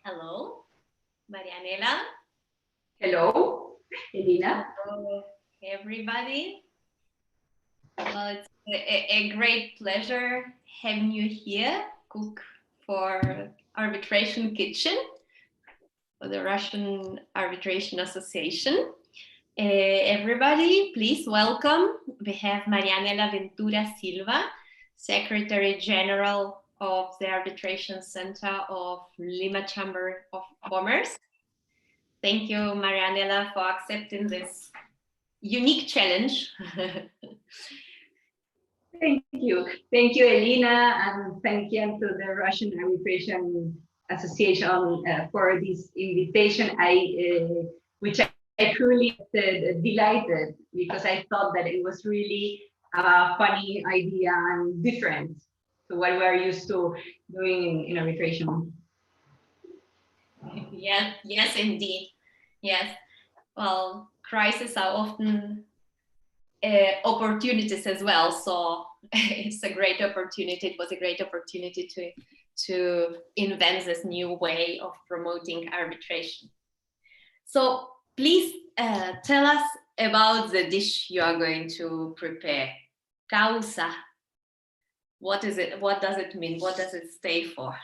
Hello, Marianella. Hello, Elina. Hello, everybody. Well, it's a great pleasure having you here, cook for Arbitration Kitchen, for the Russian Arbitration Association. Everybody, please welcome. We have Marianella Ventura Silva, Secretary General of the Arbitration Center of Lima Chamber of Commerce. Thank you, Marianella, for accepting this unique challenge. Thank you, Elina, and thank you to the Russian Arbitration Association for this invitation. Which I truly delighted, because I thought that it was really a funny idea and different to what we're used to doing in arbitration. Yes, indeed. Yes. Well, crises are often opportunities as well. So it's a great opportunity. It was a great opportunity to invent this new way of promoting arbitration. So please tell us about the dish you are going to prepare. Causa. What is it? What does it mean? What does it stay for?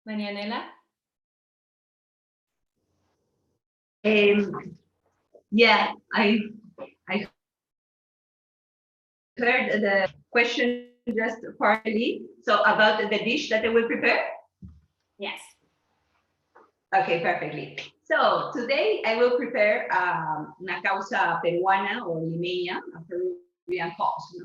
Marianella? Yeah, I heard the question just partly. So about the dish that I will prepare? Yes. Okay, perfectly. So today I will prepare una causa peruana or limeña, a Peruvian cause.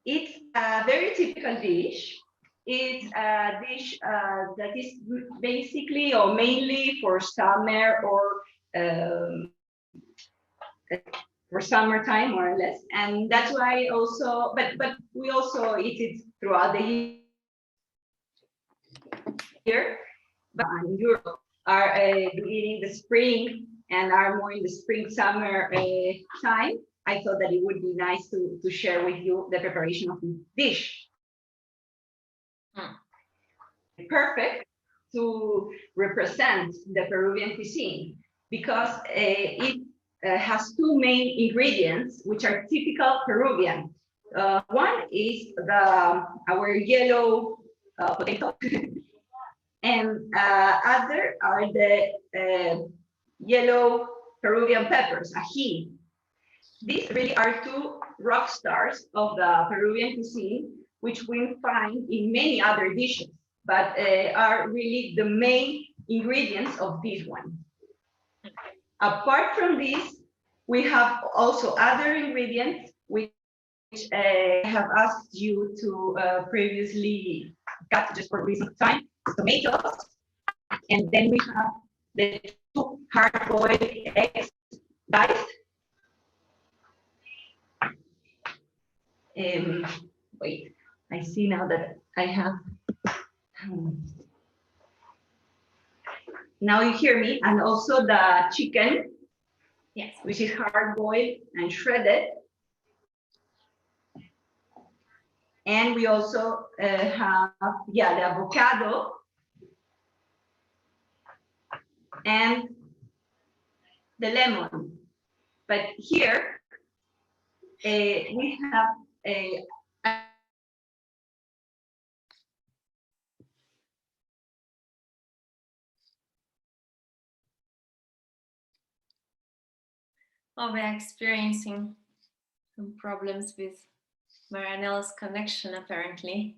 It's a very typical dish. It's a dish that is basically or mainly for summer or for summertime, more or less, and that's why also. But we also eat it throughout the year. But in Europe are beginning the spring and are more in the spring summer time. I thought that it would be nice to share with you the preparation of this dish. Perfect to represent the Peruvian cuisine because it has two main ingredients which are typical Peruvian. One is our yellow potato, and other are the yellow Peruvian peppers, ají. These really are two rock stars of the Peruvian cuisine, which we find in many other dishes, but are really the main ingredients of this one. Apart from this, we have also other ingredients which I have asked you to previously cut just for reason of time, tomatoes, and then we have the two hard-boiled eggs diced. Wait, I see now that I have. Now you hear me, and also the chicken, yes, which is hard-boiled and shredded. And we also have, the avocado and the lemon. But here we have a we're experiencing some problems with Marianella's connection, apparently.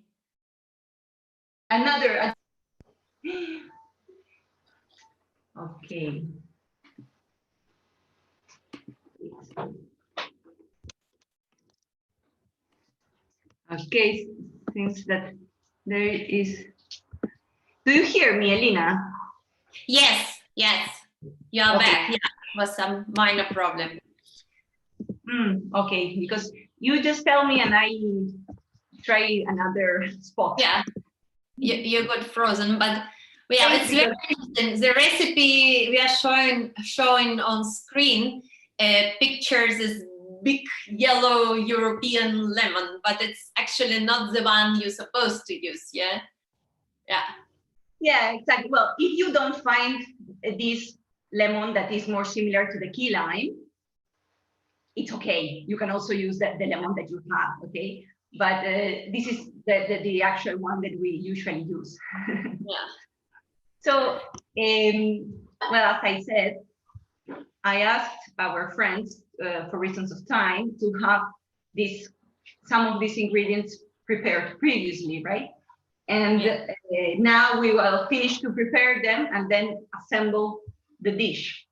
Another. Okay. Okay, since that there is. Do you hear me, Elina? Yes, you are back. Yeah, it was some minor problem. Okay, because you just tell me and I try another spot. Yeah, you got frozen, but it's very interesting. The recipe we are showing on screen pictures this big yellow European lemon, but it's actually not the one you're supposed to use. Yeah. Yeah, exactly. Well, if you don't find this lemon that is more similar to the key lime, it's okay. You can also use the lemon that you have, okay? But this is the actual one that we usually use. Yeah. So, well, as I said, I asked our friends, for reasons of time, to have some of these ingredients prepared previously, right? And now we will finish to prepare them and then assemble the dish.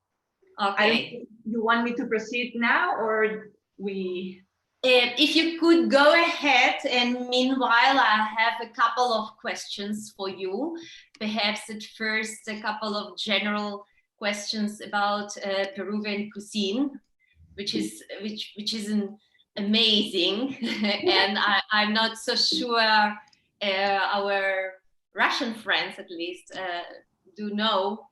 Okay. You want me to proceed now, or we? If you could go ahead, and meanwhile, I have a couple of questions for you. Perhaps at first, a couple of general questions about Peruvian cuisine, which is amazing, and I'm not so sure our Russian friends, at least, do know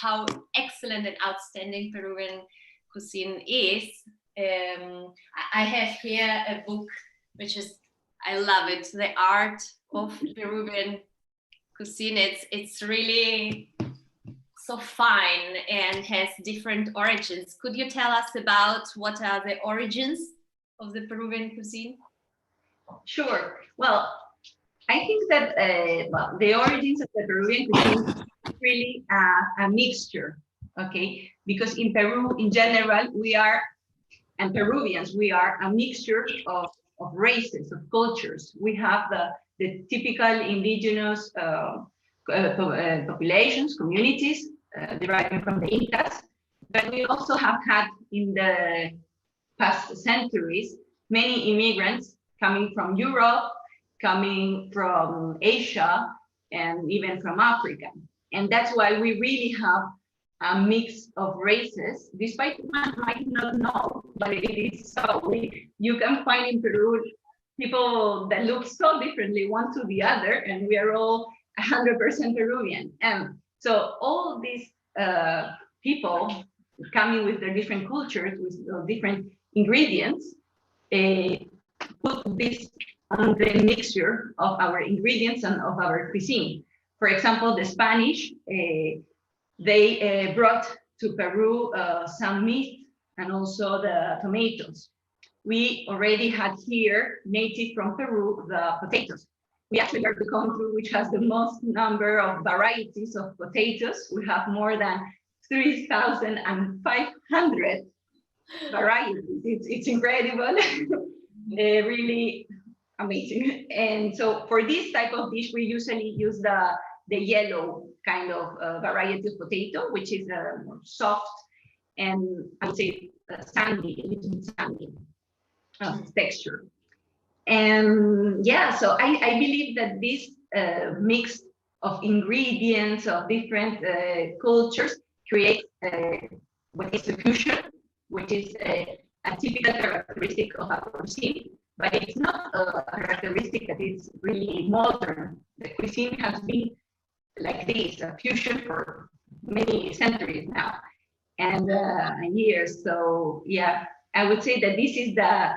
how excellent and outstanding Peruvian cuisine is. I have here a book, which is, I love it, The Art of Peruvian Cuisine. It's really so fine and has different origins. Could you tell us about what are the origins of the Peruvian cuisine? Sure. Well, I think that the origins of the Peruvian cuisine is really a mixture, okay? Because in Peru, in general, and Peruvians, we are a mixture of races, of cultures. We have the typical indigenous populations, communities deriving from the Incas, but we also have had in the past centuries many immigrants coming from Europe, coming from Asia, and even from Africa. And that's why we really have a mix of races, despite one might not know, but it is so. You can find in Peru people that look so differently one to the other, and we are all 100% Peruvian. And so all these people coming with their different cultures, with different ingredients, put this on the mixture of our ingredients and of our cuisine. For example, the Spanish, they brought to Peru some meat and also the tomatoes. We already had here, native from Peru, the potatoes. We actually are the country which has the most number of varieties of potatoes. We have more than 3,500 varieties. It's incredible, really amazing. And so for this type of dish, we usually use the yellow kind of variety of potato, which is more soft and I would say sandy, a little sandy texture. And yeah, so I believe that this mix of ingredients of different cultures creates what is the fusion, which is a typical characteristic of our cuisine, but it's not a characteristic that is really modern. The cuisine has been like this, a fusion for many centuries now and years. So yeah, I would say that this is the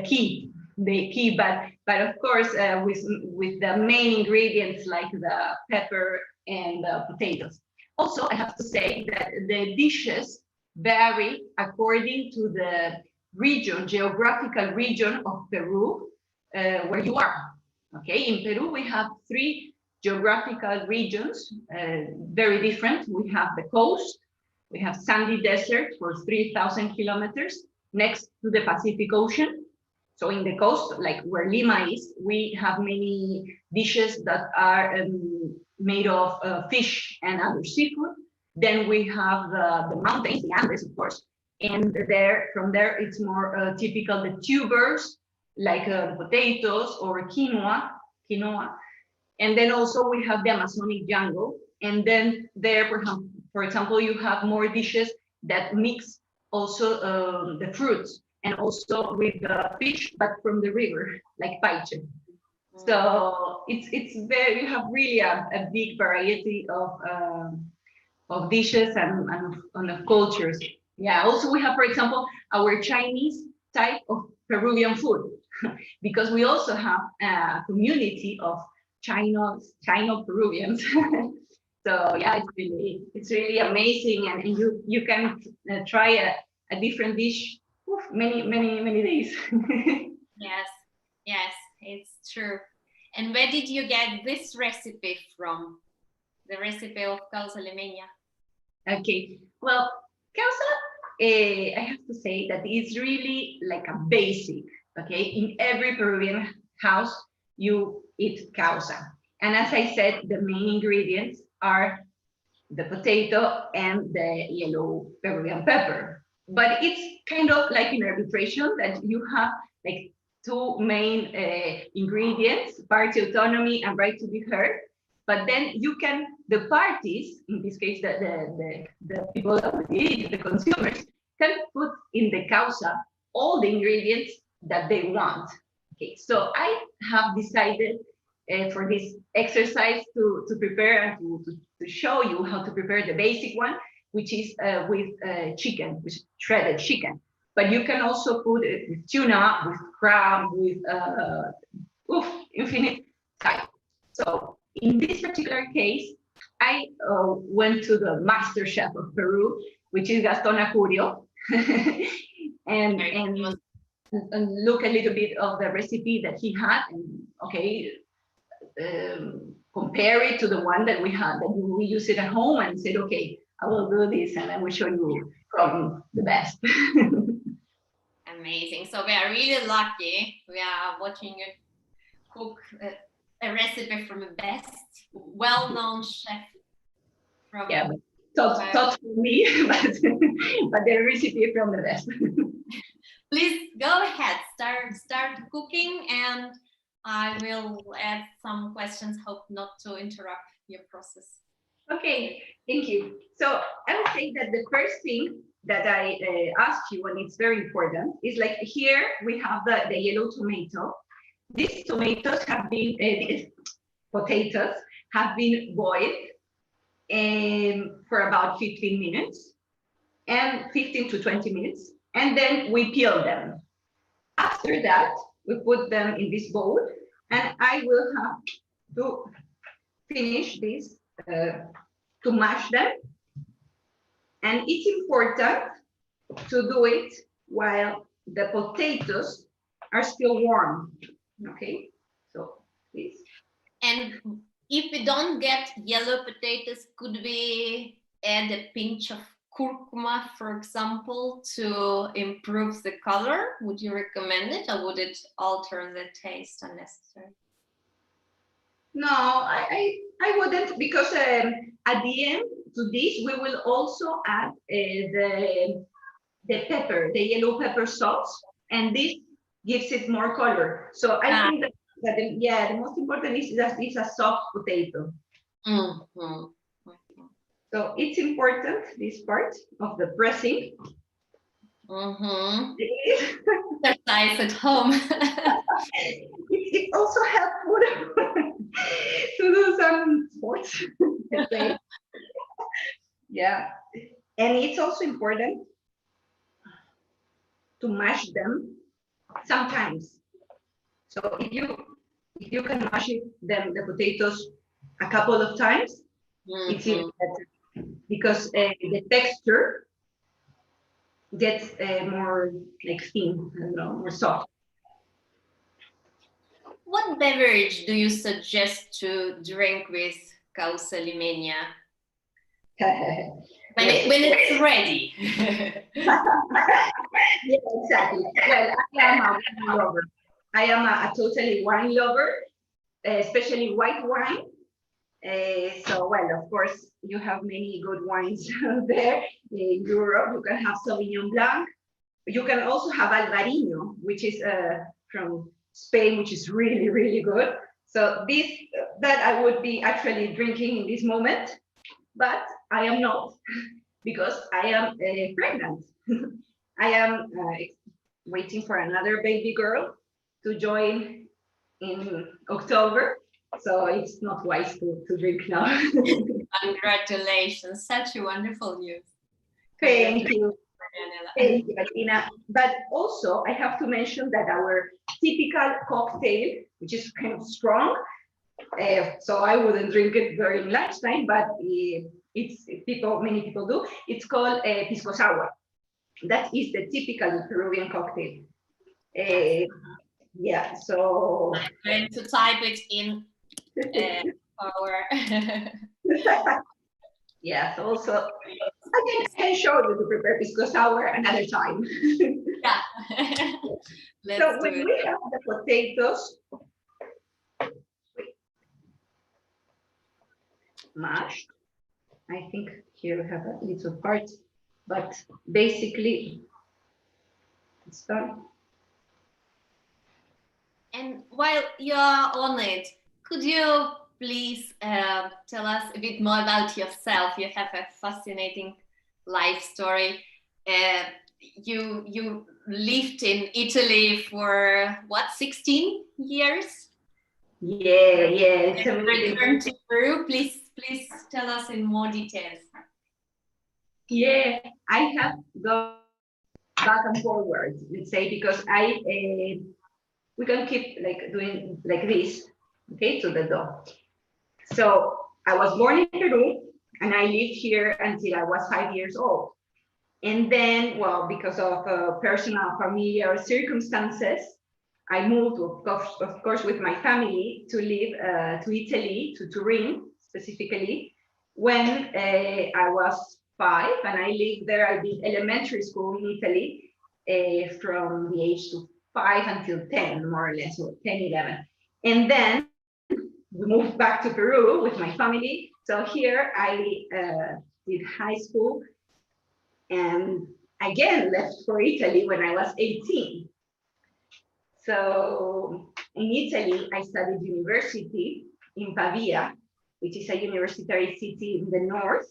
key, but of course with the main ingredients like the pepper and the potatoes. Also, I have to say that the dishes vary according to the region, geographical region of Peru, where you are. Okay, in Peru we have 3 geographical regions, very different. We have the coast, we have sandy desert for 3,000 kilometers next to the Pacific Ocean. So in the coast, like where Lima is, we have many dishes that are made of fish and other seafood. Then we have the mountains, the Andes, of course. And from there, it's more typical, the tubers, like potatoes or quinoa. And then also we have the Amazonic jungle. And then there, for example, you have more dishes that mix also the fruits and also with the fish, but from the river, like paiche. So it's very, you have really a big variety of dishes and of cultures Yeah, also we have, for example, our Chinese type of Peruvian food, because we also have a community of Chino Peruvians. So yeah, it's really amazing, and you can try a different dish many days. Yes, it's true. And where did you get this recipe from? The recipe of causa limeña? Okay, well, causa, I have to say that it's really like a basic, okay? In every Peruvian house, you eat causa. And as I said, the main ingredients are the potato and the yellow Peruvian pepper. But it's kind of like in arbitration that you have like two main ingredients, party autonomy and right to be heard. But then you can, the parties, in this case, the people that we eat, the consumers, can put in the causa all the ingredients that they want. Okay, so I have decided for this exercise to prepare and to show you how to prepare the basic one, which is with chicken, which is shredded chicken. But you can also put it with tuna, with crab, with infinite type. So in this particular case, I went to the master chef of Peru, which is Gaston Acurio, and look a little bit of the recipe that he had, and okay, compare it to the one that we had, that we use it at home, and said, okay, I will do this, and I will show you from the best. Amazing. So we are really lucky. We are watching you cook a recipe from the best well-known chef. From Taught for me, but the recipe from the best. Please go ahead, start cooking, and I will add some questions. Hope not to interrupt your process. Okay, thank you. So I would say that the first thing that I ask you, and it's very important, is like here we have the yellow tomato. These tomatoes have been, potatoes have been boiled for about 15 minutes, and 15 to 20 minutes, and then we peel them. After that, we put them in this bowl, and I will have to finish this, to mash them. And it's important to do it while the potatoes are still warm. Okay, so please. And if we don't get yellow potatoes, could we add a pinch of curcuma, for example, to improve the color? Would you recommend it, or would it alter the taste unnecessary? No, I wouldn't, because at the end to this, we will also add the pepper, the yellow pepper sauce, and this gives it more color. So I think that the most important is that it's a soft potato. Mm-hmm. So it's important, this part of the pressing. Mm-hmm. Exercise at home. It's also helpful to do some sports. Yeah, and it's also important to mash them sometimes. So if you can mash them, the potatoes, a couple of times, it's even better, because the texture gets more like thin, I don't know, more soft. What beverage do you suggest to drink with causa limeña? When it's ready. Yeah, exactly. Well, I am a wine lover. I am a totally wine lover, especially white wine. So, well, of course, you have many good wines there. In Europe, you can have Sauvignon Blanc. You can also have Albarino, which is from Spain, which is really, really good. So that I would be actually drinking in this moment, but I am not, because I am pregnant. I am waiting for another baby girl to join in October. So it's not wise to drink now. Congratulations, such a wonderful news. Thank you. Marianella. Thank you, Elina. But also, I have to mention that our typical cocktail, which is kind of strong, so I wouldn't drink it during lunchtime, but many people do. It's called pisco sour. That is the typical Peruvian cocktail. Yeah, so I'm going to type it in our. Yes, also I can show you to prepare pisco sour another time. Yeah. So when we have the potatoes mashed, I think here we have a little part, but basically it's done. And while you're on it, could you please tell us a bit more about yourself? You have a fascinating life story. You lived in Italy for what, 16 years? Yeah. And returned to Peru. Please tell us in more details. Yeah, I have gone back and forward, let's say, because we can keep doing like this, okay, to the dough. So I was born in Peru and I lived here until I was 5 years old. And then, well, because of personal, familiar circumstances, I moved, of course, with my family to live to Italy, to Turin specifically, when I was 5, and I lived there. I did elementary school in Italy from the age of 5 until 10, more or less, or 10, 11. And then we moved back to Peru with my family. So here I did high school and again left for Italy when I was 18. So in Italy, I studied university in Pavia, which is a university city in the north.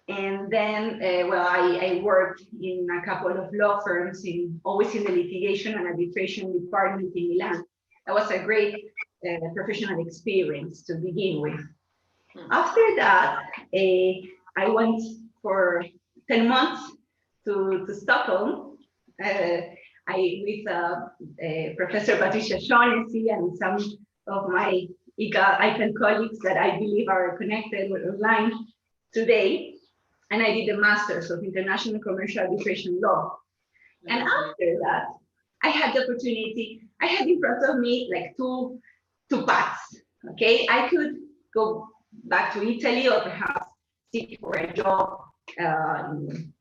And then, well, I worked in a couple of law firms, always in the litigation and arbitration department in Milan. That was a great professional experience to begin with. After that, I went for 10 months to Stockholm. With Professor Patricia Shaughnessy and some of my ICANN colleagues that I believe are connected online today. And I did a master's of international commercial arbitration law. And after that, I had the opportunity, I had in front of me like two paths, okay? I could go back to Italy or perhaps seek for a job in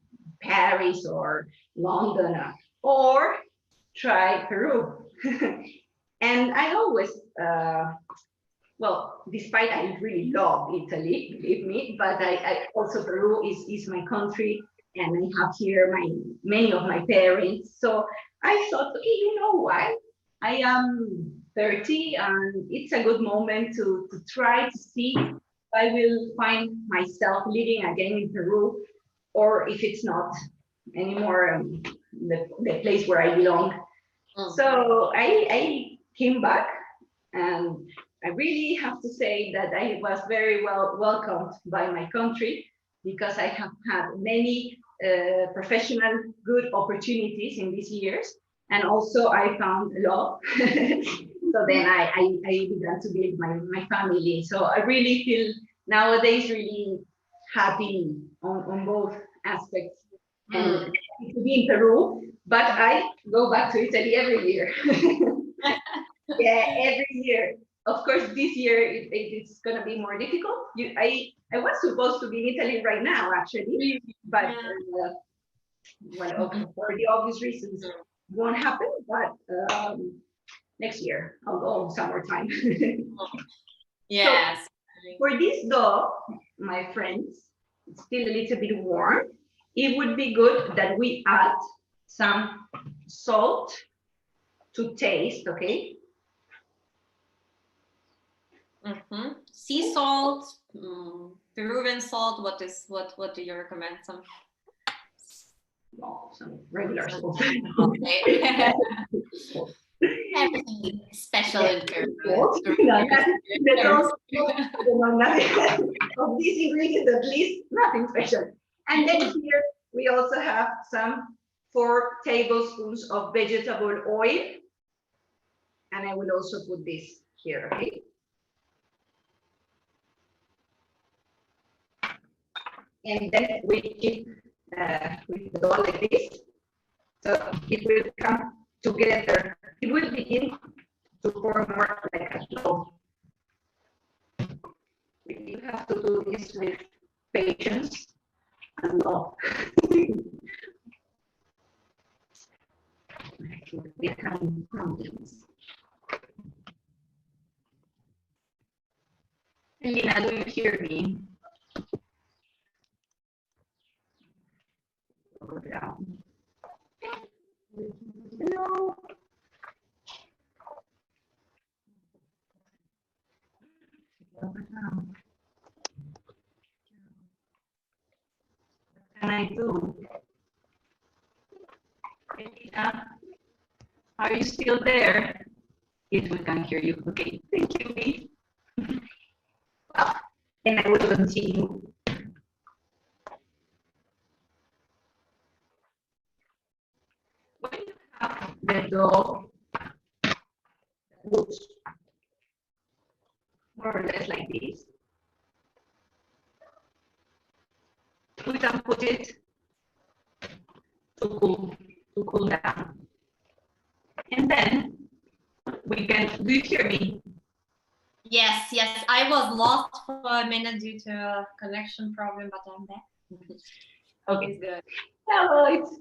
Paris or London, or try Peru. And I always, well, despite I really love Italy, believe me, but I also Peru is my country, and I have here many of my parents. So I thought, okay, you know what? I am 30 and it's a good moment to try to see if I will find myself living again in Peru, or if it's not anymore the place where I belong. So I came back, and I really have to say that I was very well welcomed by my country, because I have had many professional good opportunities in these years, and also I found love. So then I began to build my family. So I really feel nowadays really happy on both aspects. And to be in Peru, but I go back to Italy every year. Yeah, every year. Of course, this year it's going to be more difficult. I was supposed to be in Italy right now, actually, but well, for the obvious reasons, it won't happen. But next year I'll go summertime. Yes. So for this dough, my friends, it's still a little bit warm. It would be good that we add some salt to taste, okay? Sea salt, Peruvian salt. What do you recommend? Some regular salt. Okay. Everything special in Peru. Of these ingredients, at least, nothing special. And then here we also have some 4 tablespoons of vegetable oil. And I will also put this here, okay? And then we keep with the dough like this. So it will come together. It will begin to form more like a dough. You have to do this with patience and love. We can problems. Elina, do you hear me? Go down. No. What can I do? Elina, are you still there? Yes, we can hear you. Okay, thank you, Lee. And I will continue. When you have the dough that looks more or less like this, we can put it to cool down. And then we can, do you hear me? Yes, yes, I was lost for a minute due to a connection problem, but I'm back. Okay, It's good. yeah, well,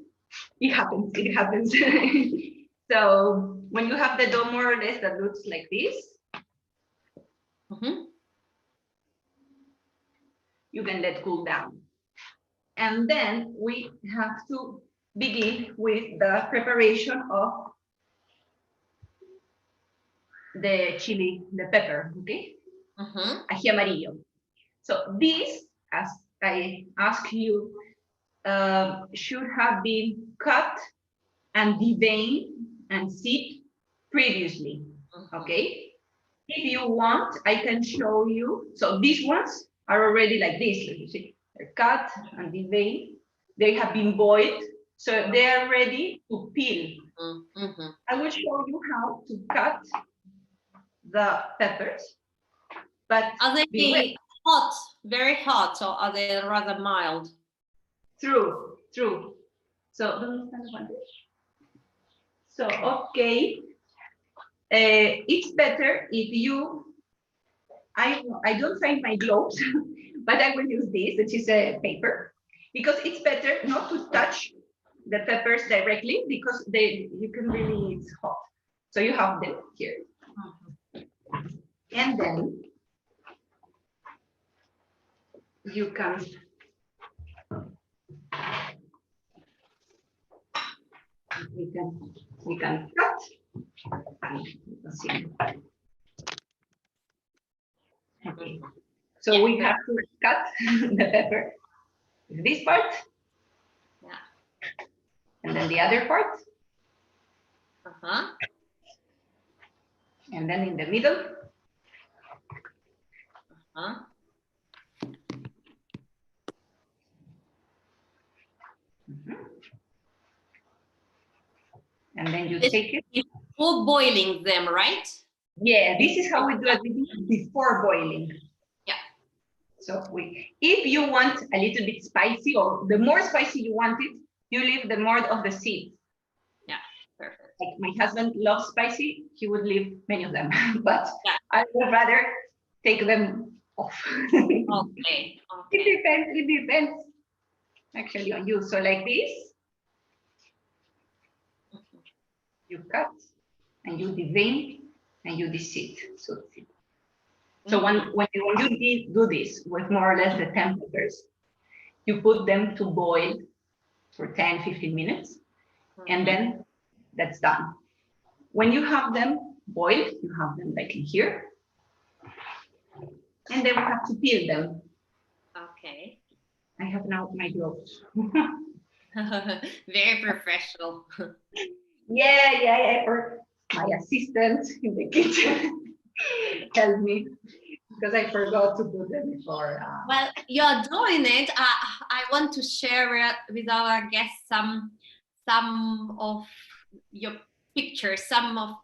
it happens, it happens. So when you have the dough more or less that looks like this, you can let cool down. And then we have to begin with the preparation of the chili, the pepper, okay? Ají amarillo. So this, as I asked you, should have been cut and deveined and seed previously, okay? If you want, I can show you. So these ones are already like this, let you see. They're cut and deveined. They have been boiled, so they are ready to peel. I will show you how to cut the peppers, but are they hot, very hot, or are they rather mild? True. So, okay, it's better if you, I don't find my gloves, but I will use this, which is a paper, because it's better not to touch the peppers directly, because you can really, it's hot. So you have them here. And then you can we can cut and see. Okay. So we have to cut the pepper. This part. And then the other part. And then in the middle. And then you take it. Full boiling them, right? Yeah, this is how we do it before boiling. Yeah. So if you want a little bit spicy, or the more spicy you want it, you leave the more of the seeds. Yeah, perfect. Like my husband loves spicy, he would leave many of them, but I would rather take them off. Okay. It depends actually on you. So like this, you cut and you devein and you deseed. So when you do this with more or less the temperatures, you put them to boil for 10-15 minutes, and then that's done. When you have them boiled, you have them like in here, and then we have to peel them. Okay. I have now my gloves. Very professional. Yeah. Or my assistant in the kitchen help me. because I forgot to put them before. Well, you're doing it. I want to share with our guests some of your pictures, some of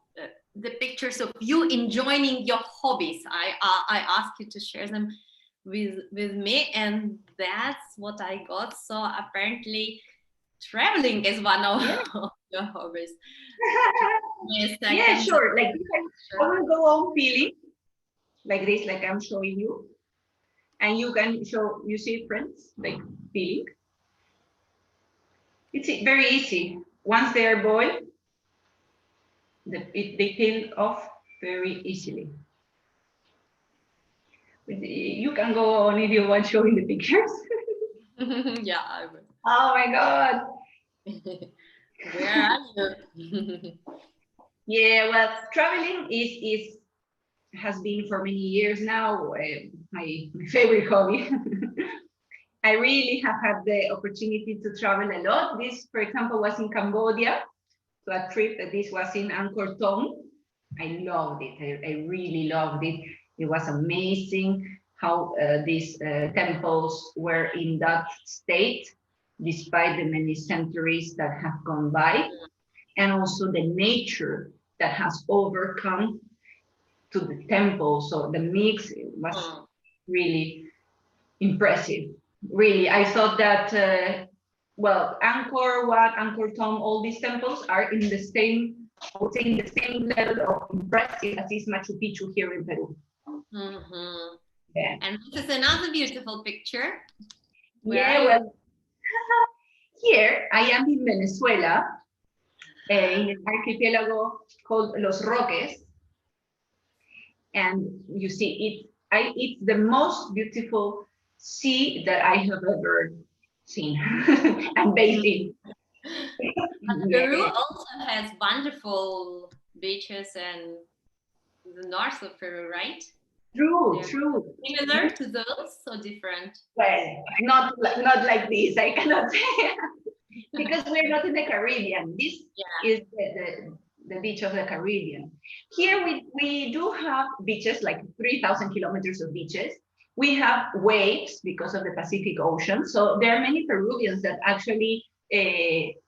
the pictures of you enjoying your hobbies. I asked you to share them with me, and that's what I got. So apparently traveling is one of your hobbies. Yes, yeah, sure. Like I will go on feeling like this, like I'm showing you, and you can show, you see, friends, like feeling. It's very easy. Once they are boiled, they peel off very easily. You can go on if you want showing the pictures. Yeah, I will. Oh my God. Where are you? Yeah, well, traveling has been for many years now my favorite hobby. I really have had the opportunity to travel a lot. This, for example, was in Cambodia, to a trip that this was in Angkor Thom. I loved it. I really loved it. It was amazing how these temples were in that state, despite the many centuries that have gone by, and also the nature that has overcome to the temple. So the mix was really impressive. Really, I thought that, well, Angkor Wat, Angkor Thom, all these temples are in the same, I would say, in the same level of impressive as is Machu Picchu here in Peru. Mm-hmm. Yeah. And this is another beautiful picture. Yeah, well, here I am in Venezuela, in an archipelago called Los Roques. And you see, it's the most beautiful sea that I have ever seen and based in. Peru also has wonderful beaches and the north of Peru, right? True, true. Similar to those, so different? Well, not like this, I cannot say. Because we're not in the Caribbean. This is the beach of the Caribbean. Here we do have beaches, like 3,000 kilometers of beaches. We have waves because of the Pacific Ocean. So there are many Peruvians that actually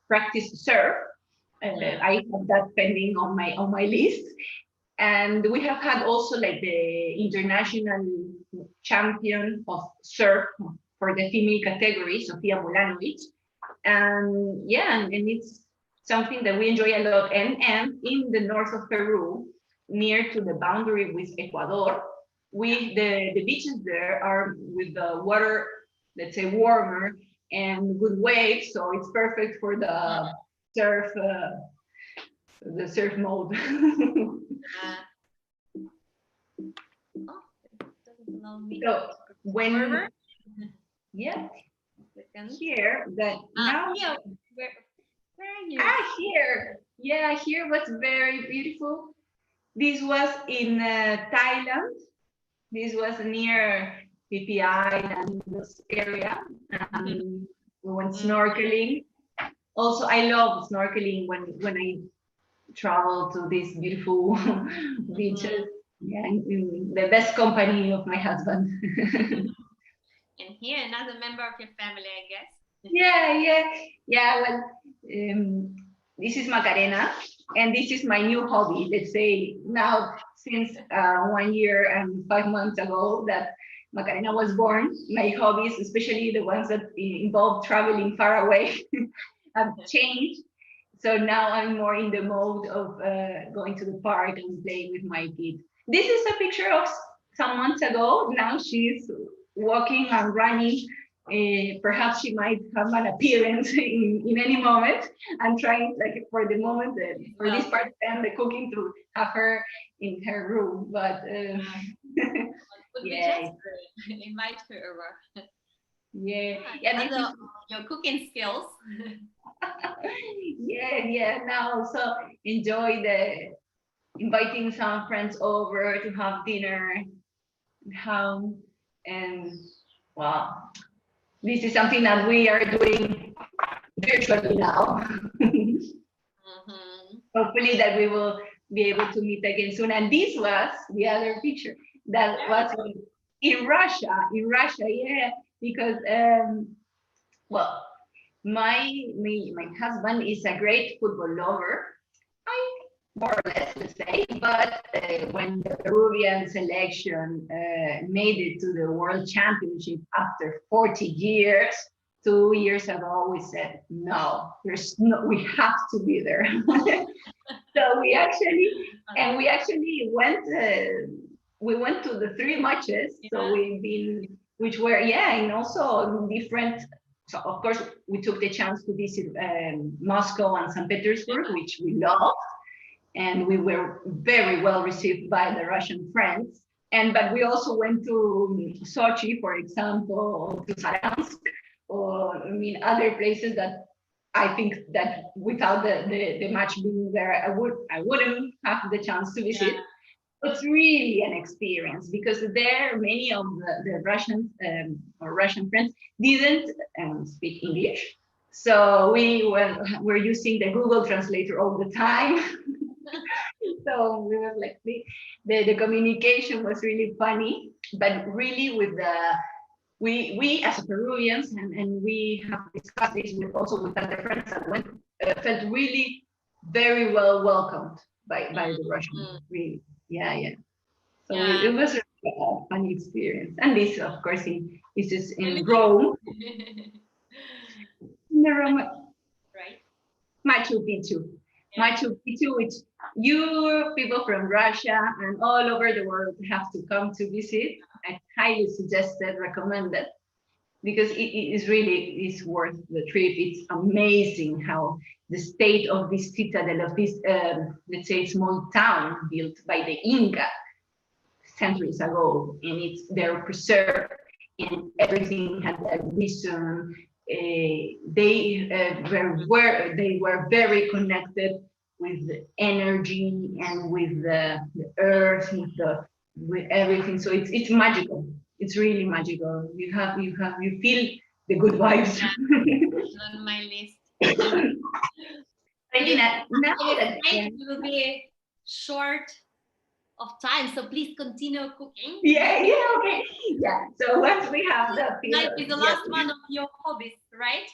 practice surf. I have that pending on my list. And we have had also like the international champion of surf for the female category, Sofia Mulanovic. And yeah, and it's something that we enjoy a lot. And in the north of Peru, near to the boundary with Ecuador, the beaches there are with the water, let's say, warmer and good waves, so it's perfect for the surf mode. So when here that now where are you? Here was very beautiful. This was in Thailand. This was near PPI and this area. We went snorkeling. Also, I love snorkeling when I travel to these beautiful beaches. Yeah, in the best company of my husband. And here, another member of your family, I guess. Yeah. Well, this is Macarena, and this is my new hobby. Let's say now, since 1 year and 5 months ago that Macarena was born, my hobbies, especially the ones that involve traveling far away, have changed. So now I'm more in the mode of going to the park and playing with my kids. This is a picture of some months ago. Now she's walking and running. Perhaps she might have an appearance in any moment. I'm trying, like, for the moment, for this part and the cooking, to have her in her room. But yeah, invite her over. Yeah. Your cooking skills. Yeah. Now also enjoy inviting some friends over to have dinner at home, and wow, this is something that we are doing virtually now. Hopefully that we will be able to meet again soon. And this was the other picture. That was in Russia, yeah, because well, my husband is a great football lover. More or less, let's say, but when the Peruvian selection made it to the World Championship after 40 years, 2 years ago, we said, no, we have to be there. So we actually went, we went to the 3 matches. Yeah. So we've been, which were, and also different. So of course, we took the chance to visit Moscow and St. Petersburg, which we loved. And we were very well received by the Russian friends. But we also went to Sochi, for example, to Saransk, or other places that I think that without the match being there, I wouldn't have the chance to visit. Yeah. It's really an experience because there many of the Russians or Russian friends didn't speak English, so we were using the Google Translator all the time. So we were like the communication was really funny, but really with the we as Peruvians and we have discussed this also with other friends that went felt really very well welcomed by the Russians. Really, So it was a funny experience, and this of course is in Rome. In the Rome, right? Machu Picchu. Machu Picchu, which you people from Russia and all over the world have to come to visit. I highly recommend it, because it is really worth the trip. It's amazing how the state of this citadel of this, let's say, small town built by the Inca centuries ago, and they're preserved, and everything had a reason. They were very connected with the energy and with the earth, with everything. So it's magical. It's really magical. You feel the good vibes. Yeah, on my list. Elina, now it will be short of time, so please continue cooking. Okay. Yeah. So once we have the might be the last one of your hobbies, right?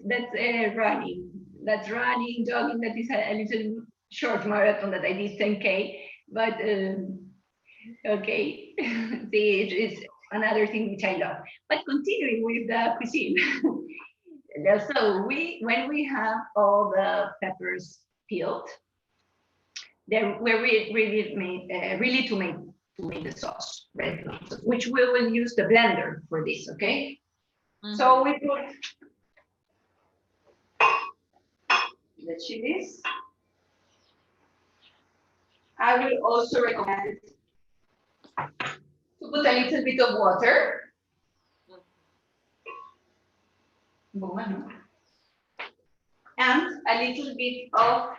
That's running. That's running, jogging. That is a little short marathon that I did 10K. But okay, see, it's another thing which I love. But continuing with the cuisine. So when we have all the peppers peeled, then we're really to make the sauce, red sauce, which we will use the blender for this, okay? Mm-hmm. So we put the chilies. I will also recommend to put a little bit of water. And a little bit of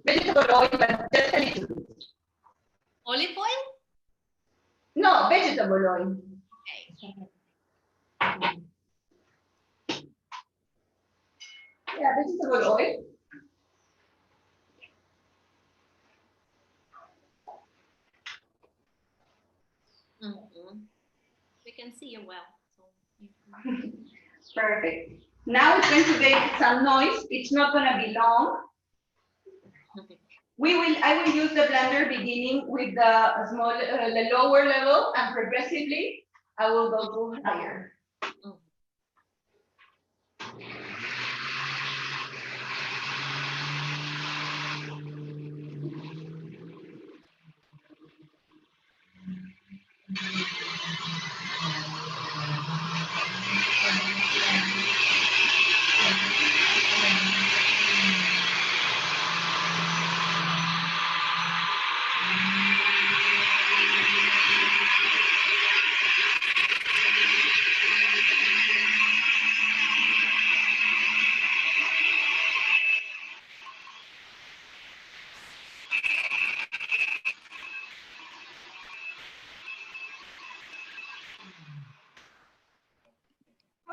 vegetable oil, but just a little bit. Olive oil? No, vegetable oil. Okay. Yeah, vegetable oil. Mm-hmm. We can see you well. So. Perfect. Now it's going to make some noise. It's not going to be long. I will use the blender beginning with the lower level, and progressively I will go to higher.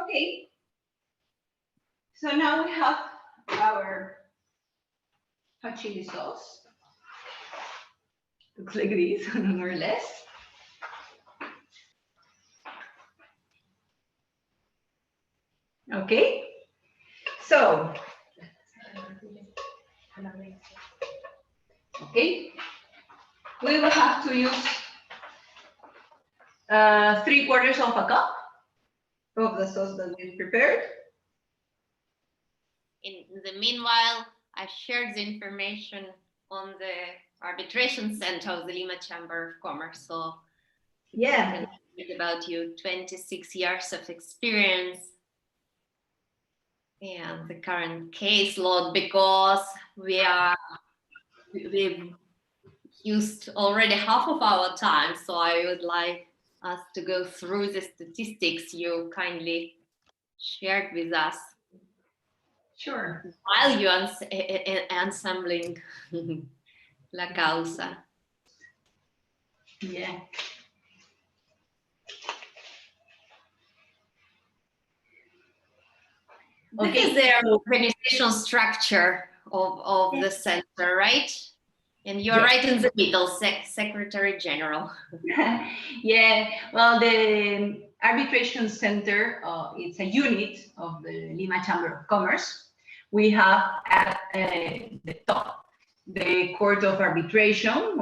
Okay, so now we have our hot chili sauce. Looks like this, more or less. Okay, so, okay, we will have to use 3/4 of a cup of the sauce that we prepared. In the meanwhile, I shared the information on the arbitration center of the Lima Chamber of Commerce. So yeah, about you, 26 years of experience and the current case law, because we've used already half of our time. So I would like us to go through the statistics you kindly shared with us. sure. While you're ensembling la causa. Yeah. Okay. This is the organizational structure of the center, right? And you're right in the middle, Secretary General. Yeah, well, the Arbitration Center, it's a unit of the Lima Chamber of Commerce. We have at the top the Court of Arbitration.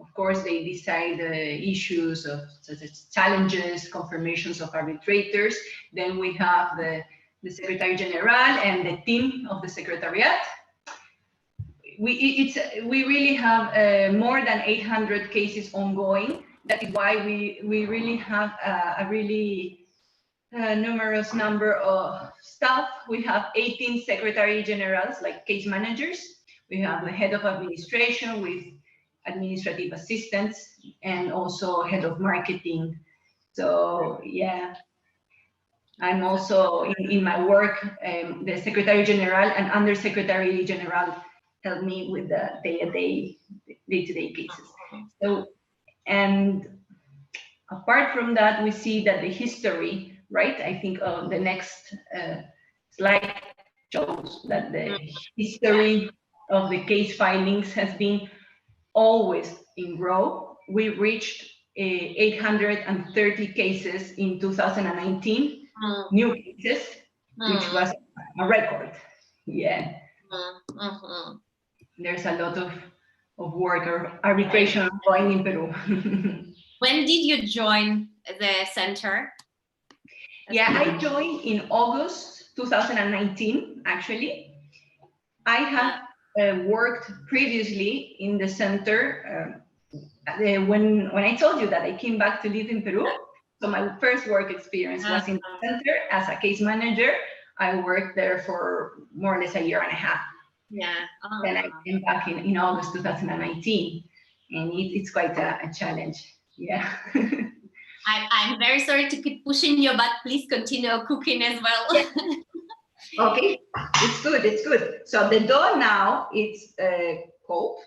Of course, they decide the issues of such as challenges, confirmations of arbitrators. Then we have the Secretary General and the team of the Secretariat. We really have more than 800 cases ongoing. That is why we really have a really numerous number of staff. We have 18 secretary generals, like case managers. We have the head of administration with administrative assistants and also head of marketing. So yeah, I'm also in my work, the secretary general and undersecretary general help me with the day-to-day cases. So, and apart from that, we see that the history, right? I think the next slide shows that the history of the case filings has been always in growth. We reached 830 cases in 2019, new cases, which was a record. Yeah. There's a lot of work or arbitration going in Peru. When did you join the center? Yeah, I joined in August 2019, actually. I have worked previously in the center when I told you that I came back to live in Peru. So my first work experience was in the center as a case manager. I worked there for more or less a year and a half. Yeah. Then I came back in August 2019, and it's quite a challenge. Yeah. I'm very sorry to keep pushing you, but please continue cooking as well. Yeah. Okay, it's good, it's good. So the dough now it's cold,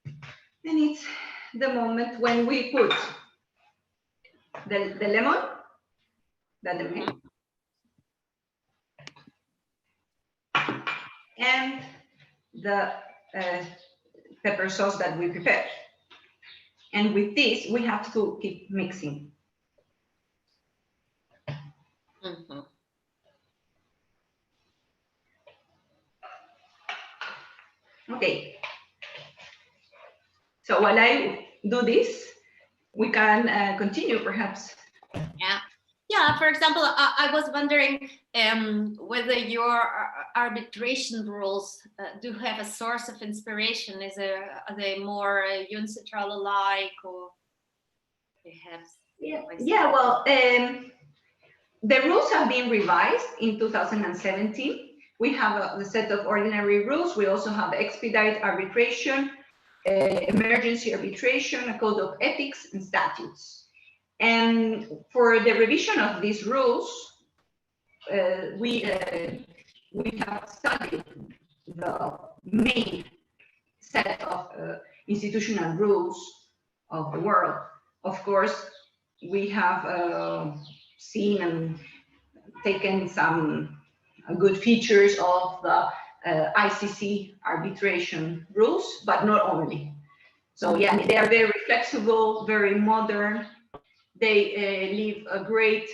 and it's the moment when we put the lemon, and the pepper sauce that we prepared. And with this, we have to keep mixing. Okay. So while I do this, we can continue perhaps. Yeah, for example, I was wondering whether your arbitration rules do have a source of inspiration. Are they more UNCITRAL alike, or perhaps? Yeah. Well, the rules have been revised in 2017. We have a set of ordinary rules. We also have expedite arbitration, emergency arbitration, a code of ethics, and statutes. And for the revision of these rules, we have studied the main set of institutional rules of the world. Of course, we have seen and taken some good features of the ICC arbitration rules, but not only. So yeah, they are very flexible, very modern. They leave a great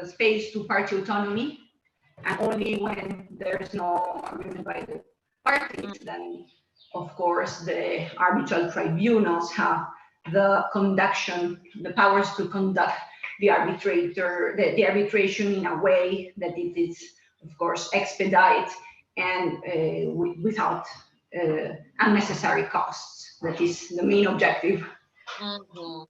space to party autonomy, and only when there is no agreement by the parties, then of course the arbitral tribunals have the powers to conduct the arbitration in a way that it is, of course, expedite and without unnecessary costs. That is the main objective. Mm-hmm.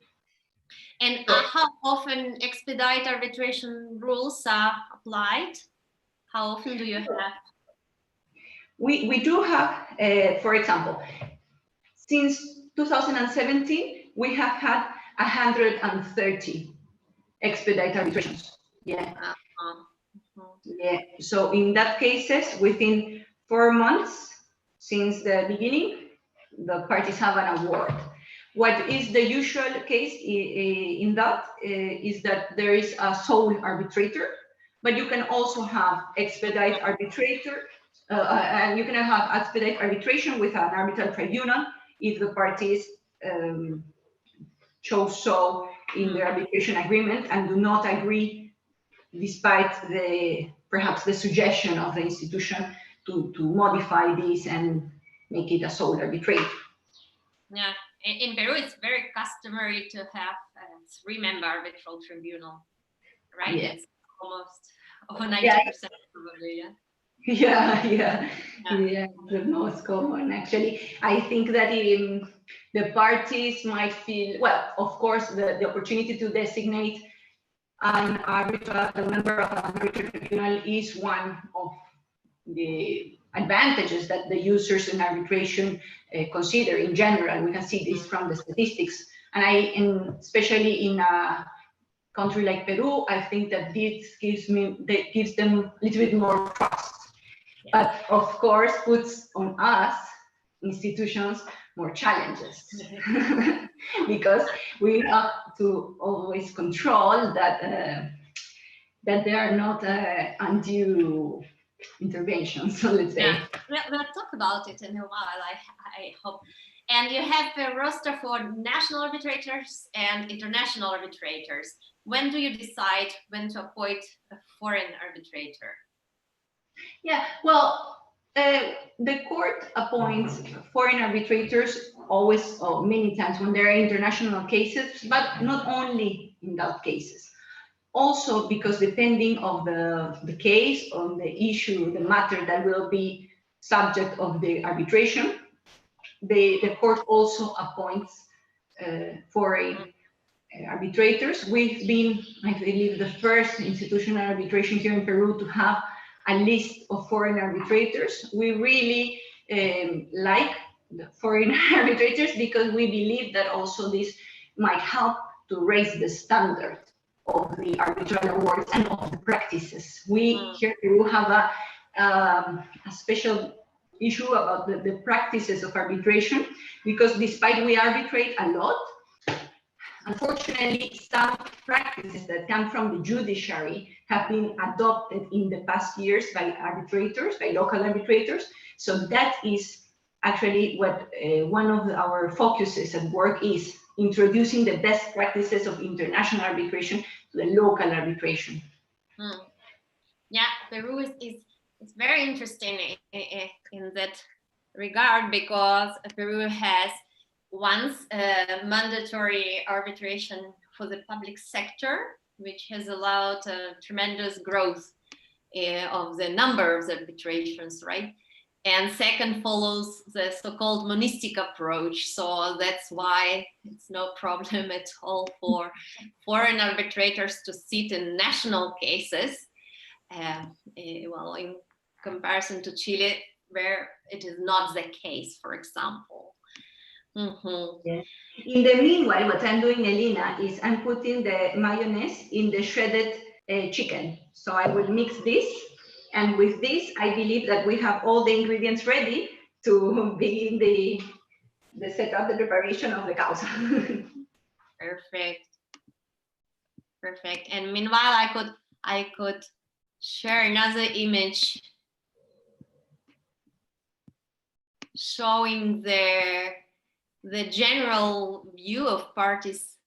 And how often expedite arbitration rules are applied? How often do you have? We do have, for example, since 2017, we have had 130 expedite arbitrations. Yeah. Yeah. So in that cases, within 4 months since the beginning, the parties have an award. What is the usual case in that is that there is a sole arbitrator, but you can also have expedite arbitrator, and you can have expedite arbitration with an arbitral tribunal if the parties chose so in the arbitration agreement and do not agree, despite perhaps the suggestion of the institution to modify this and make it a sole arbitrator. Yeah, in Peru, it's very customary to have a 3-member arbitral tribunal, right? Yeah. It's almost 90% probably, yeah. Yeah, the most common. Actually, I think that the parties might feel, well, of course, the opportunity to designate an arbitral, a member of an arbitral tribunal is one of the advantages that the users in arbitration consider in general. We can see this from the statistics. And especially in a country like Peru, I think that this gives them a little bit more trust. But of course, puts on us, institutions, more challenges. Because we have to always control that there are not undue interventions, so let's say. Yeah, we'll talk about it in a while, I hope. And you have a roster for national arbitrators and international arbitrators. When do you decide when to appoint a foreign arbitrator? Yeah, well, the court appoints foreign arbitrators always, or many times when there are international cases, but not only in that cases. Also because depending of the case, on the issue, the matter that will be subject of the arbitration, the court also appoints foreign arbitrators. We've been, I believe, the first institutional arbitration here in Peru to have a list of foreign arbitrators. We really like the foreign arbitrators because we believe that also this might help to raise the standard of the arbitral awards and of the practices. We here in Peru have a special issue about the practices of arbitration, because despite we arbitrate a lot, unfortunately, some practices that come from the judiciary have been adopted in the past years by arbitrators, by local arbitrators. So that is actually what one of our focuses at work is, introducing the best practices of international arbitration to the local arbitration. Yeah, Peru is very interesting in that regard, because Peru has once mandatory arbitration for the public sector, which has allowed tremendous growth of the number of arbitrations, right? And second follows the so-called monistic approach. So that's why it's no problem at all for foreign arbitrators to sit in national cases. Well, in comparison to Chile, where it is not the case, for example. Yeah. In the meanwhile, what I'm doing, Elina, is I'm putting the mayonnaise in the shredded chicken. So I will mix this, and with this, I believe that we have all the ingredients ready to begin the setup, the preparation of the causa. Perfect. Perfect. And meanwhile, I could share another image showing the the general view of parties.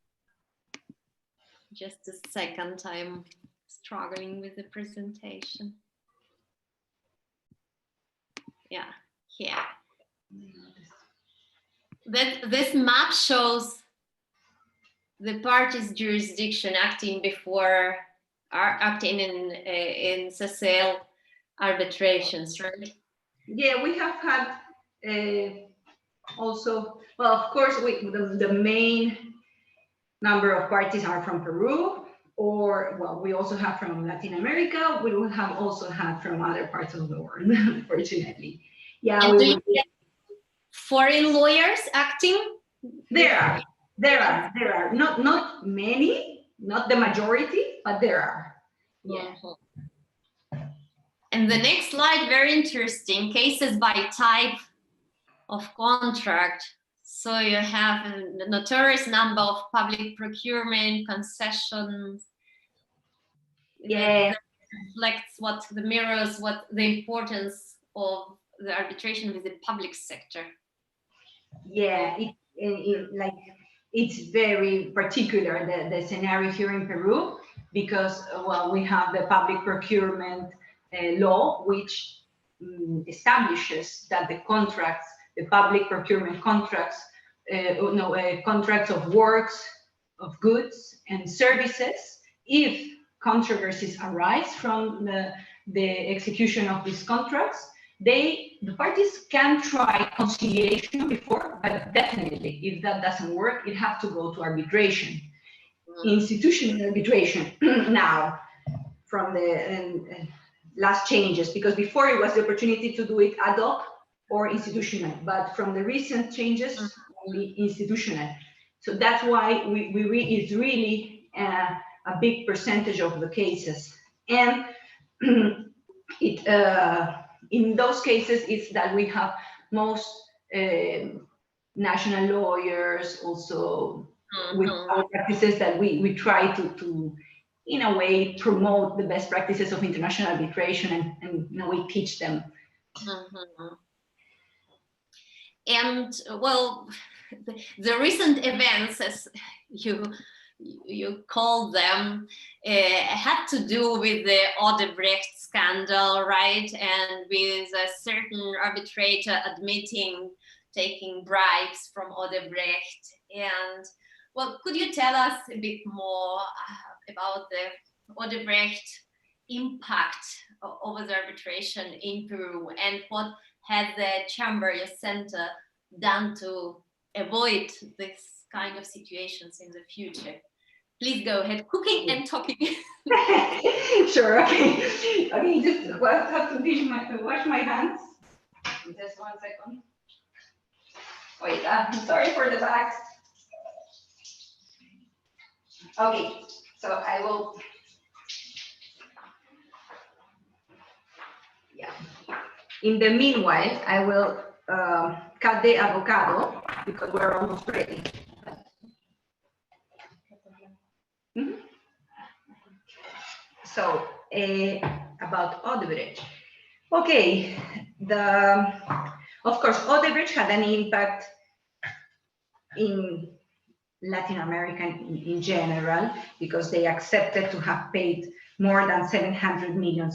Just a second, I'm struggling with the presentation. Yeah, here. This map shows the parties' jurisdiction acting before acting in CCL arbitrations, right? Yeah, we have had also, well, of course, the main number of parties are from Peru, or, well, we also have from Latin America. We will have also had from other parts of the world, unfortunately. Yeah, we will. Foreign lawyers acting? There are not many, not the majority, but there are. Yeah. And the next slide, very interesting, cases by type of contract. So you have a notorious number of public procurement, concessions. Yeah. That reflects mirrors what the importance of the arbitration with the public sector. Yeah, it's very particular, the scenario here in Peru, because, well, we have the public procurement law, which establishes that the contracts, the public procurement contracts, contracts of works, of goods and services, if controversies arise from the execution of these contracts, the parties can try conciliation before, but definitely, if that doesn't work, it has to go to arbitration, institutional arbitration. Now, from the last changes, because before it was the opportunity to do it ad hoc or institutional, but from the recent changes, only institutional. So that's why it's really a big percentage of the cases, and in those cases, it's that we have most national lawyers also with our practices that we try to, in a way, promote the best practices of international arbitration and in a way teach them. And, well, the recent events, as you call them, had to do with the Odebrecht scandal, right? And with a certain arbitrator admitting taking bribes from Odebrecht. And, well, could you tell us a bit more about the Odebrecht impact over the arbitration in Peru, and what has the chamber, your center, done to avoid this kind of situations in the future? Please go ahead, cooking and talking. Sure, okay. Okay, just have to wash my hands. Just 1 second. Wait, I'm sorry for the back. Okay, so I will. Yeah. In the meanwhile, I will cut the avocado because we're almost ready. So about Odebrecht. Okay, of course, Odebrecht had an impact in Latin America in general, because they accepted to have paid more than $700 million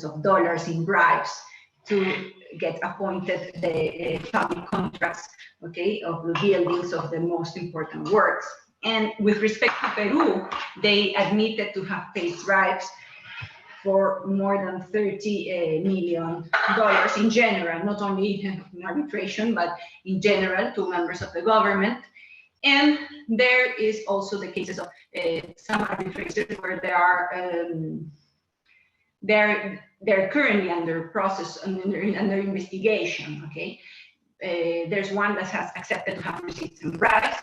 in bribes to get appointed the public contracts, okay, of the buildings of the most important works. And with respect to Peru, they admitted to have paid bribes for more than $30 million in general, not only in arbitration, but in general to members of the government. And there is also the cases of some arbitrators where they're currently under process, under investigation, okay? There's one that has accepted to have received some bribes.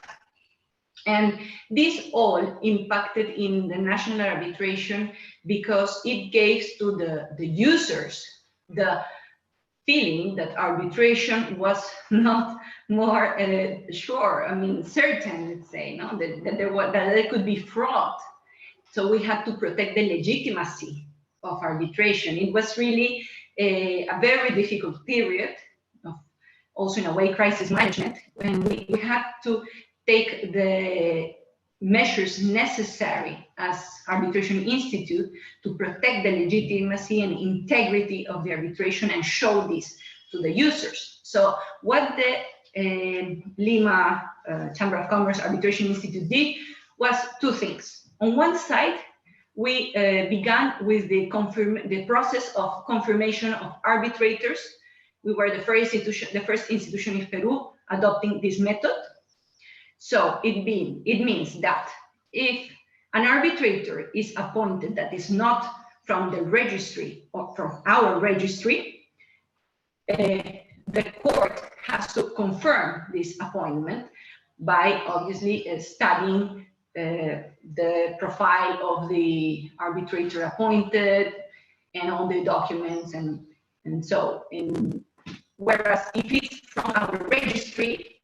And this all impacted in the national arbitration because it gave to the users the feeling that arbitration was not more sure, I mean, certain, let's say, no? that there could be fraud. So we had to protect the legitimacy of arbitration. It was really a very difficult period also in a way crisis management, when we had to take the measures necessary as Arbitration Institute to protect the legitimacy and integrity of the arbitration and show this to the users. So what the Lima Chamber of Commerce Arbitration Institute did was two things. On one side, we began with the process of confirmation of arbitrators. We were the first institution in Peru adopting this method. So it means that if an arbitrator is appointed that is not from the registry or from our registry, the court has to confirm this appointment by obviously studying the profile of the arbitrator appointed and all the documents and so. Whereas if it's from our registry,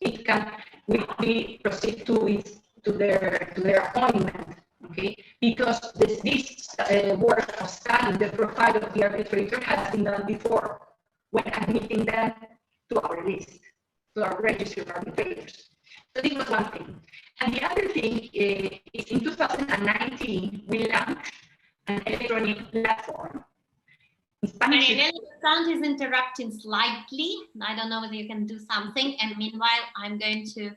it can we proceed to their appointment, okay? Because this work of studying the profile of the arbitrator has been done before when admitting them to our list, to our registry of arbitrators. So this was one thing. And the other thing is in 2019, we launched an electronic platform. Marianella, the sound is interrupting slightly. I don't know whether you can do something. And meanwhile, I'm going to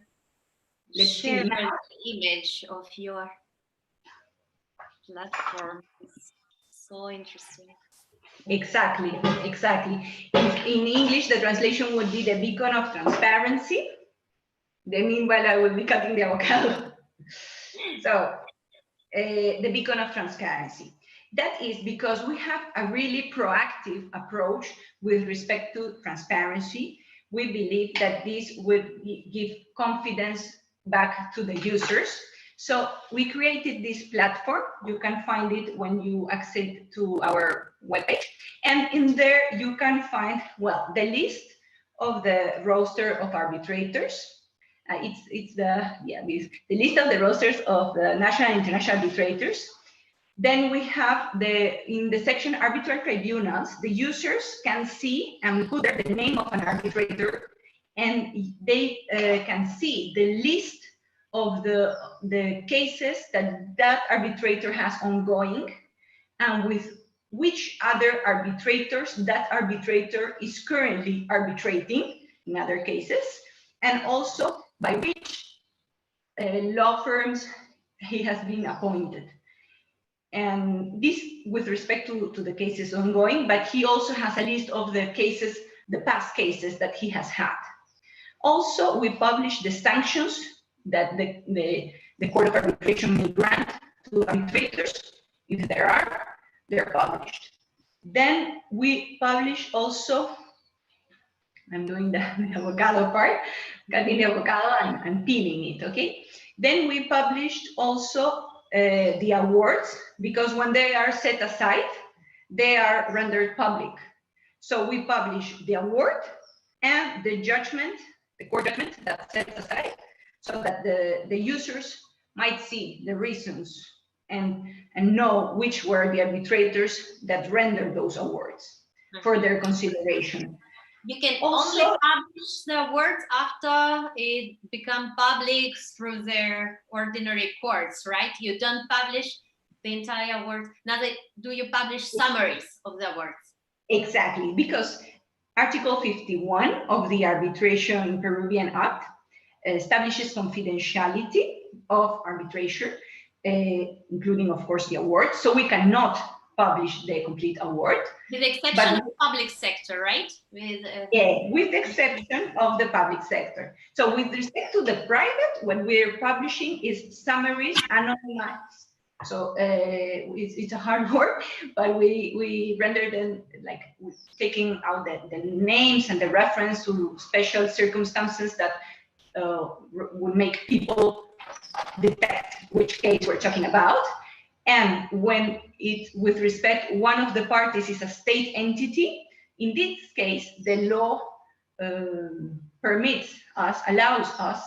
share the image of your platform. It's so interesting. Exactly. In English, the translation would be the beacon of transparency. Then meanwhile, I will be cutting the avocado. So, the beacon of transparency. That is because we have a really proactive approach with respect to transparency. We believe that this would give confidence back to the users. So we created this platform. You can find it when you access to our webpage. And in there, you can find, well, the list of the roster of arbitrators. It's the list of the rosters of the national and international arbitrators. Then we have in the section arbitral tribunals, the users can see and put there the name of an arbitrator, and they can see the list of the cases that arbitrator has ongoing, and with which other arbitrators that arbitrator is currently arbitrating in other cases, and also by which law firms he has been appointed. And this with respect to the cases ongoing, but he also has a list of the cases, the past cases that he has had. Also, we publish the sanctions that the Court of Arbitration may grant to arbitrators. If there are, they're published. Then we publish also, I'm doing the avocado part, cutting the avocado and peeling it, okay? Then we published also the awards, because when they are set aside, they are rendered public. So we publish the award and the judgment, the court judgment that's set aside, so that the users might see the reasons and know which were the arbitrators that rendered those awards for their consideration. You can also only publish the awards after it becomes public through their ordinary courts, right? You don't publish the entire award. Now, do you publish summaries of the awards? Exactly, because Article 51 of the Arbitration Peruvian Act establishes confidentiality of arbitration, including, of course, the award. So we cannot publish the complete award. With the exception of the public sector, right? With the exception of the public sector. So with respect to the private, what we're publishing is summaries anonymized. So it's a hard word, but we render them like taking out the names and the reference to special circumstances that would make people detect which case we're talking about. And when it's with respect, one of the parties is a state entity, in this case, the law allows us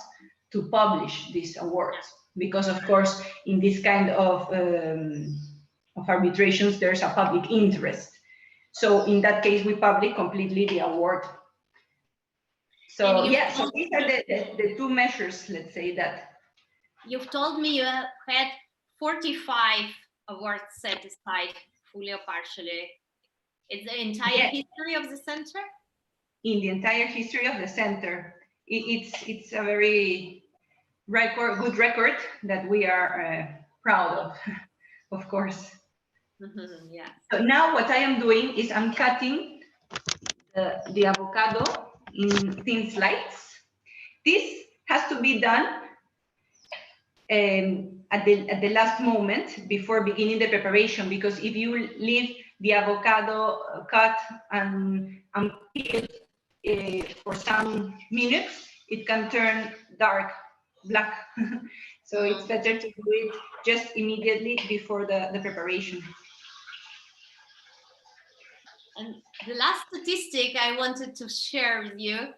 to publish these awards. Because of course, in this kind of arbitrations, there's a public interest. So in that case, we publish completely the award So yeah, so these are the two measures, let's say that. You've told me you have had 45 awards set aside, fully or partially. It's the entire history of the center? In the entire history of the center. It's a very good record that we are proud of course. Yeah. So now what I am doing is I'm cutting the avocado in thin slices. This has to be done at the last moment before beginning the preparation, because if you leave the avocado cut and peeled for some minutes, it can turn dark, black. So it's better to do it just immediately before the preparation. And the last statistic I wanted to share with you,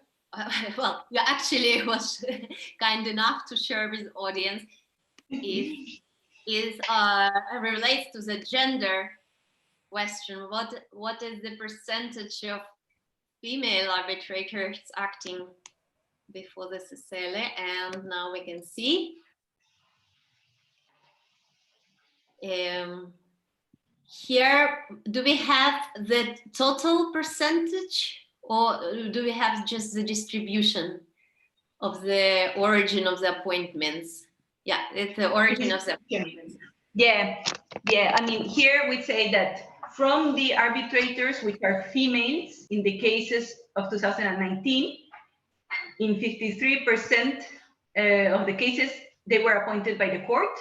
well, you actually was kind enough to share with the audience, relates to the gender question. What is the percentage of female arbitrators acting before the CCL? And now we can see. Here, do we have the total percentage, or do we have just the distribution of the origin of the appointments? Yeah, it's the origin of the appointments. Yeah. I mean, here we say that from the arbitrators, which are females in the cases of 2019, in 53% of the cases, they were appointed by the court.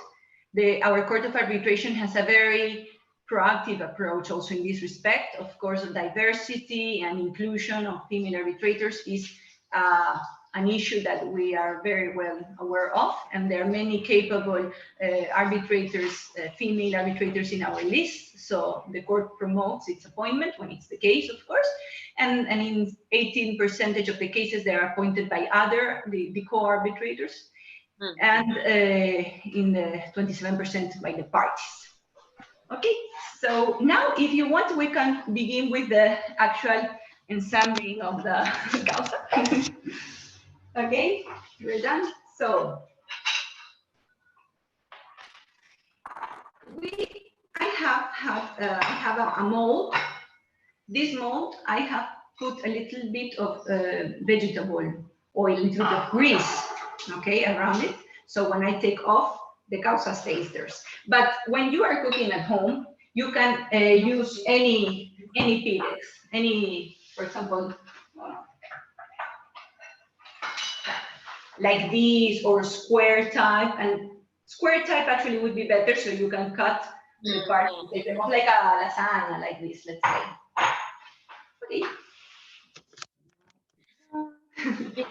Our Court of Arbitration has a very proactive approach also in this respect. Of course, diversity and inclusion of female arbitrators is an issue that we are very well aware of, and there are many capable arbitrators, female arbitrators in our list. So the court promotes its appointment when it's the case, of course, and in 18% of the cases they are appointed by the co-arbitrators, and in the 27% by the parties. Okay, so now if you want, we can begin with the actual ensembling of the causa. Okay, we're done. So I have a mold. This mold, I have put a little bit of vegetable oil, a little bit of grease, okay, around it. So when I take off, the causa stays there. But when you are cooking at home, you can use any pirex, for example, like this, or square type, and square type actually would be better, so you can cut the part, like a lasagna, like this, let's say. Okay.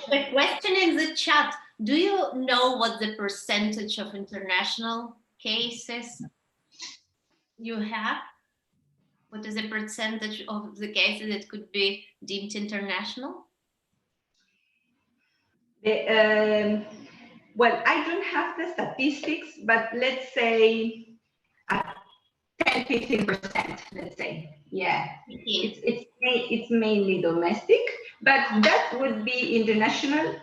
The question in the chat, do you know what the percentage of international cases you have? What is the percentage of the cases that could be deemed international? Well, I don't have the statistics, but let's say 10-15%, let's say. Yeah, it's mainly domestic, but that would be international,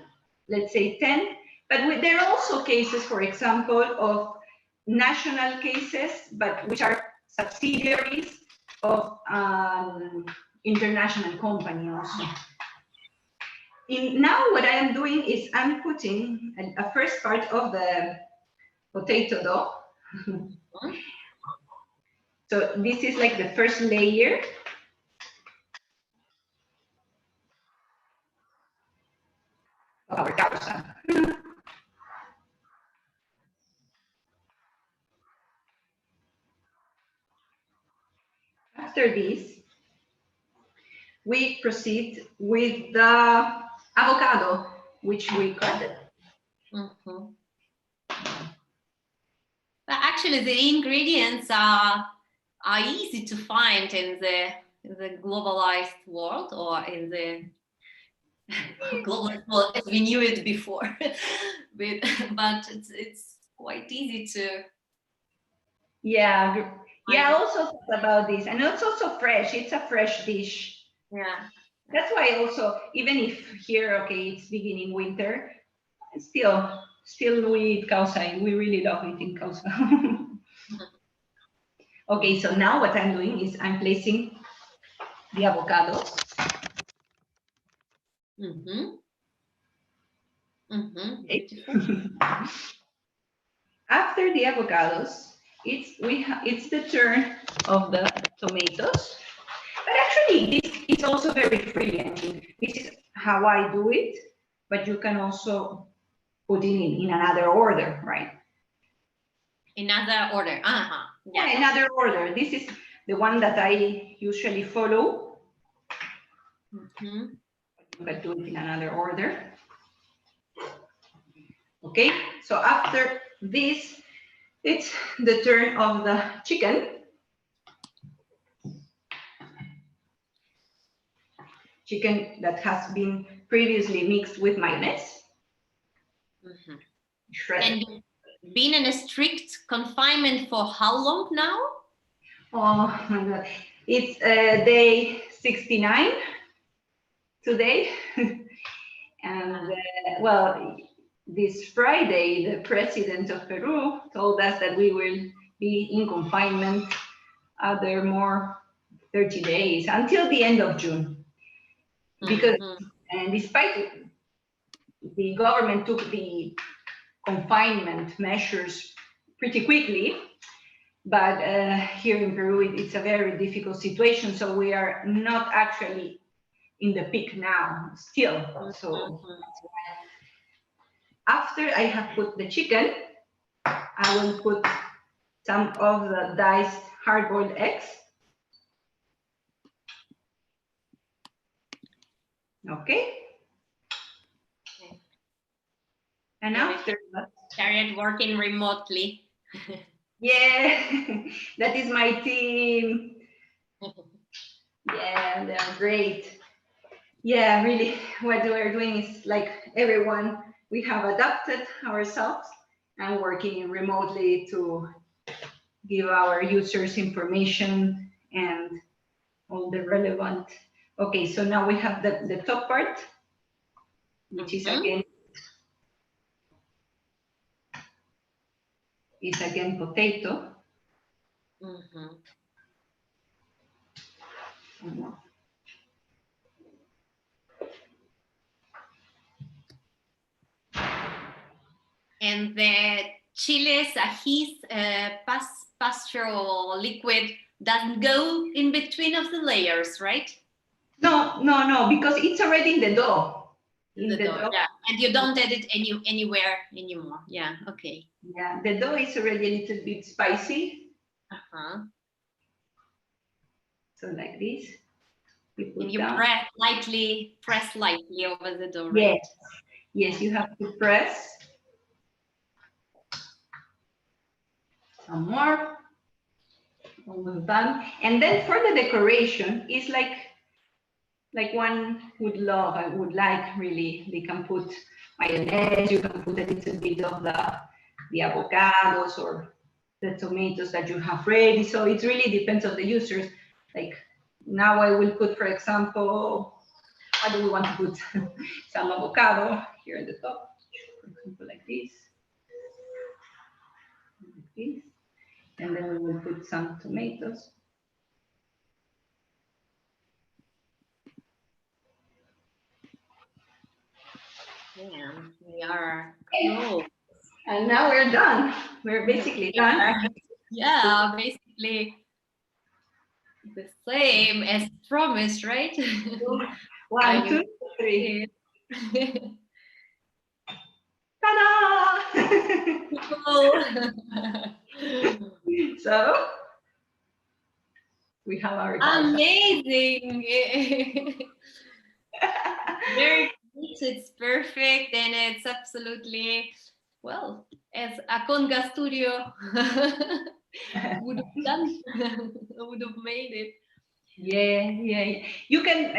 let's say 10. But there are also cases, for example, of national cases, but which are subsidiaries of international company also. Now what I am doing is I'm putting a first part of the potato dough. So this is like the first layer. Of our causa. After this, we proceed with the avocado, which we cut. But actually, the ingredients are easy to find in the globalized world, or in the global world as we knew it before. but it's quite easy to. Yeah, I also thought about this, and it's also fresh. It's a fresh dish. Yeah. That's why also, even if here, okay, it's beginning winter, still we eat causa, and we really love eating causa. Okay, so now what I'm doing is I'm placing the avocados. Okay. After the avocados, it's the turn of the tomatoes. But actually, this is also very free. I mean, this is how I do it, but you can also put it in another order, right? Another order. Yeah, another order. This is the one that I usually follow. But do it in another order. Okay, so after this, it's the turn of the chicken. Chicken that has been previously mixed with mayonnaise. And been in a strict confinement for how long now? Oh my God, it's day 69 today. And well, this Friday, the president of Peru told us that we will be in confinement other more 30 days until the end of June. Because and despite the government took the confinement measures pretty quickly, but here in Peru, it's a very difficult situation. So we are not actually in the peak now still. So after I have put the chicken, I will put some of the diced hard-boiled eggs. Okay. And after that, started working remotely. Yeah, that is my team. Yeah, they're great. Yeah, really, what we're doing is like everyone, we have adapted ourselves and working remotely to give our users information and all the relevant. Okay, so now we have the top part, which is again potato. And the chiles, ajís, pastoral liquid doesn't go in between of the layers, right? No, because it's already in the dough. Yeah, and you don't add it anywhere anymore. Yeah, okay. Yeah, the dough is already a little bit spicy. So like this. And you press lightly over the dough, right? Yes, you have to press. Some more. Almost done. And then for the decoration, it's like one would love, I would like really, they can put mayonnaise, you can put a little bit of the avocados or the tomatoes that you have ready. So it really depends on the users. Like now I will put, for example, what do we want to put? Some avocado here at the top, for example, like this. Like this. And then we will put some tomatoes. Yeah, we are close. And now we're done. We're basically done. Yeah, basically the same as promised, right? 1, 2, 3. Ta-da! So we have our amazing. Very good. It's perfect, and it's absolutely well as a conga studio would have done. Would have made it. Yeah. You can.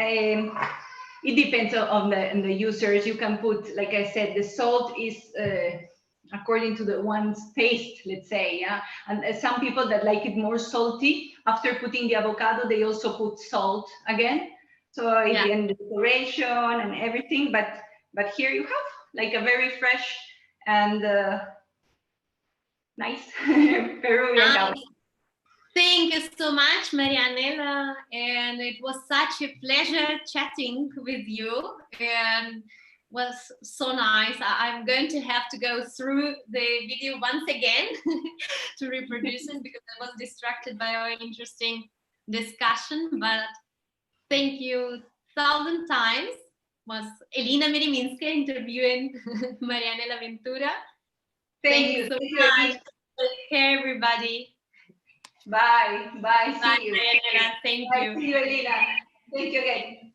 It depends on the users. You can put, like I said, the salt is according to the one's taste, let's say, yeah. And some people that like it more salty, after putting the avocado, they also put salt again. So in the decoration and everything, but here you have like a very fresh and nice Peruvian causa. Thank you so much, Marianella, and it was such a pleasure chatting with you, and was so nice. I'm going to have to go through the video once again to reproduce it because I was distracted by our interesting discussion, but thank you 1,000 times. Was Elina Mereminskaya interviewing Marianella Ventura. Thank you so much. Take care, everybody. Bye. Bye, See you. Marianella. Thank you. See you, Elina. Thank you again.